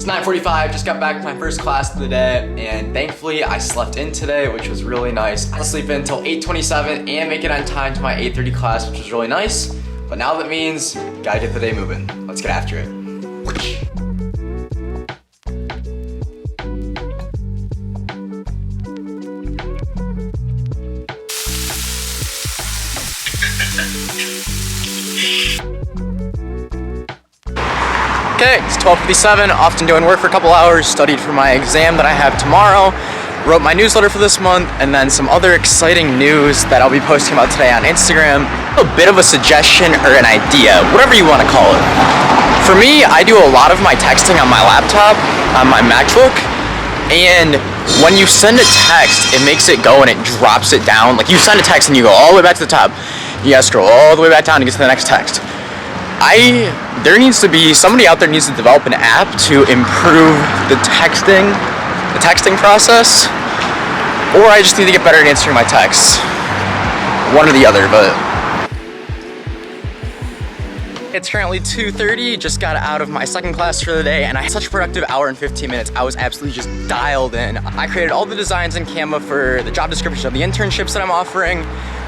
It's 9:45, just got back to my first class of the day, and thankfully I slept in today, which was really nice. I had to sleep in until 8:27 and make it on time to my 8:30 class, which was really nice. But now that means, gotta get the day moving. Let's get after it. Okay, it's 12:57, often doing work for a couple hours, studied for my exam that I have tomorrow, wrote my newsletter for this month, and then some other exciting news that I'll be posting about today on Instagram. A bit of a suggestion or an idea, whatever you want to call it. For me, I do a lot of my texting on my laptop, on my MacBook, and when you send a text, it makes it go and it drops it down. Like you send a text and you go all the way back to the top. You gotta scroll all the way back down to get to the next text. There needs to be, somebody out there needs to develop an app to improve the texting process, or I just need to get better at answering my texts. One or the other, but. It's currently 2:30, just got out of my second class for the day, and I had such a productive hour and 15 minutes. I was absolutely just dialed in. I created all the designs in Canva for the job description of the internships that I'm offering.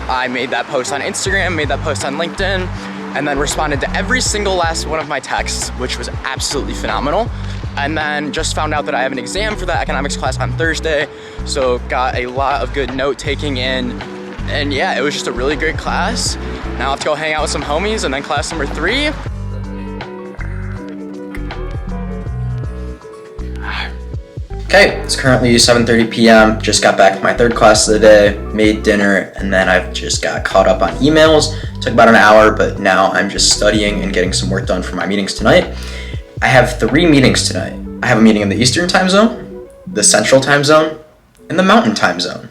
I made that post on Instagram, made that post on LinkedIn, and then responded to every single last one of my texts, which was absolutely phenomenal. And then just found out that I have an exam for that economics class on Thursday, so got a lot of good note taking in. And yeah, it was just a really great class. Now I have to go hang out with some homies, and then class number 3. Okay, it's currently 7:30 p.m. Just got back to my third class of the day, made dinner, and then I've just got caught up on emails. Took about an hour, but now I'm just studying and getting some work done for my meetings tonight. I have 3 meetings tonight. I have a meeting in the Eastern time zone, the Central time zone, and the Mountain time zone.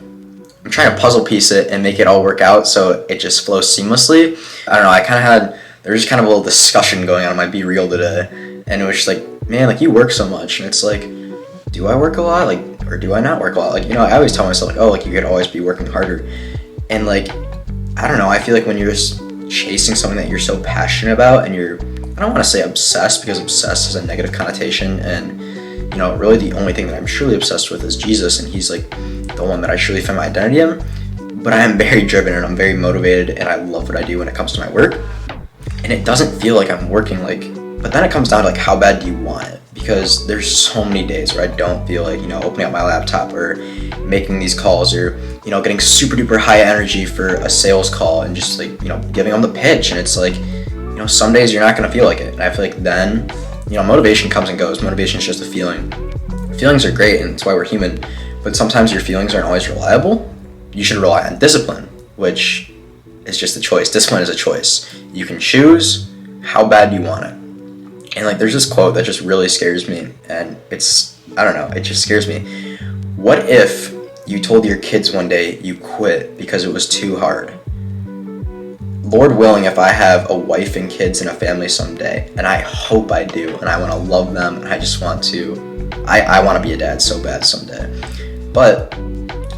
I'm trying to puzzle piece it and make it all work out so it just flows seamlessly. I don't know, there was kind of a little discussion going on in my Be Real today, and it was just like, man, like you work so much, and it's like, do I work a lot? Like, or do I not work a lot? Like, you know, I always tell myself like, oh, like you could always be working harder. And like, I don't know, I feel like when you're just chasing something that you're so passionate about and you're, I don't want to say obsessed because obsessed has a negative connotation, and you know, really the only thing that I'm truly obsessed with is Jesus, and he's like the one that I truly find my identity in. But I am very driven and I'm very motivated and I love what I do when it comes to my work. And it doesn't feel like I'm working but then it comes down to like how bad do you want it? Because there's so many days where I don't feel like, you know, opening up my laptop or making these calls or, you know, getting super duper high energy for a sales call and just like, you know, giving them the pitch. And it's like, you know, some days you're not going to feel like it. And I feel like then, you know, motivation comes and goes. Motivation is just a feeling. Feelings are great and it's why we're human. But sometimes your feelings aren't always reliable. You should rely on discipline, which is just a choice. Discipline is a choice. You can choose how bad you want it. And like, there's this quote that just really scares me, and I don't know, it just scares me. What if you told your kids one day you quit because it was too hard? Lord willing, if I have a wife and kids and a family someday, and I hope I do, and I want to love them, and I just want to, I want to be a dad so bad someday. But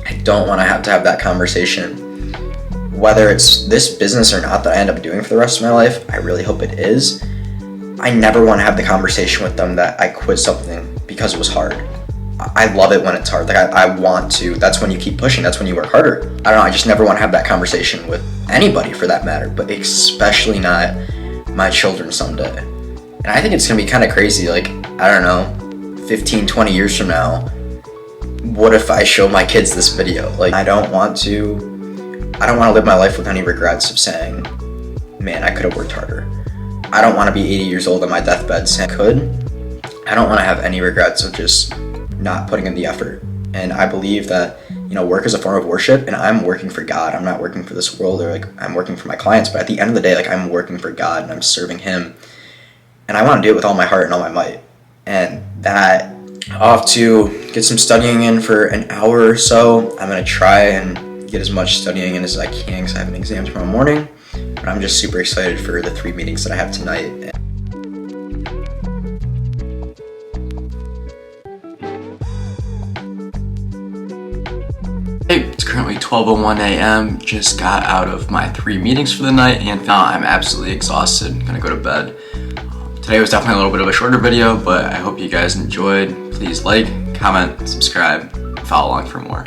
I don't want to have that conversation, whether it's this business or not that I end up doing for the rest of my life. I really hope it is. I never want to have the conversation with them that I quit something because it was hard. I love it when it's hard. Like I want to, that's when you keep pushing, that's when you work harder. I don't know, I just never want to have that conversation with anybody for that matter, but especially not my children someday. And I think it's going to be kind of crazy, like, I don't know, 15, 20 years from now, what if I show my kids this video? Like, I don't want to live my life with any regrets of saying, man, I could have worked harder. I don't want to be 80 years old on my deathbed saying I could. I don't want to have any regrets of just not putting in the effort. And I believe that, you know, work is a form of worship, and I'm working for God. I'm not working for this world, or like I'm working for my clients, but at the end of the day, like I'm working for God and I'm serving him. And I want to do it with all my heart and all my might. And that, I'll have to get some studying in for an hour or so. I'm going to try and get as much studying in as I can because I have an exam tomorrow morning. But I'm just super excited for the 3 meetings that I have tonight. Hey, it's currently 12:01 a.m. Just got out of my 3 meetings for the night, and now I'm absolutely exhausted. I'm gonna go to bed. Today was definitely a little bit of a shorter video, but I hope you guys enjoyed. Please like, comment, subscribe, and follow along for more.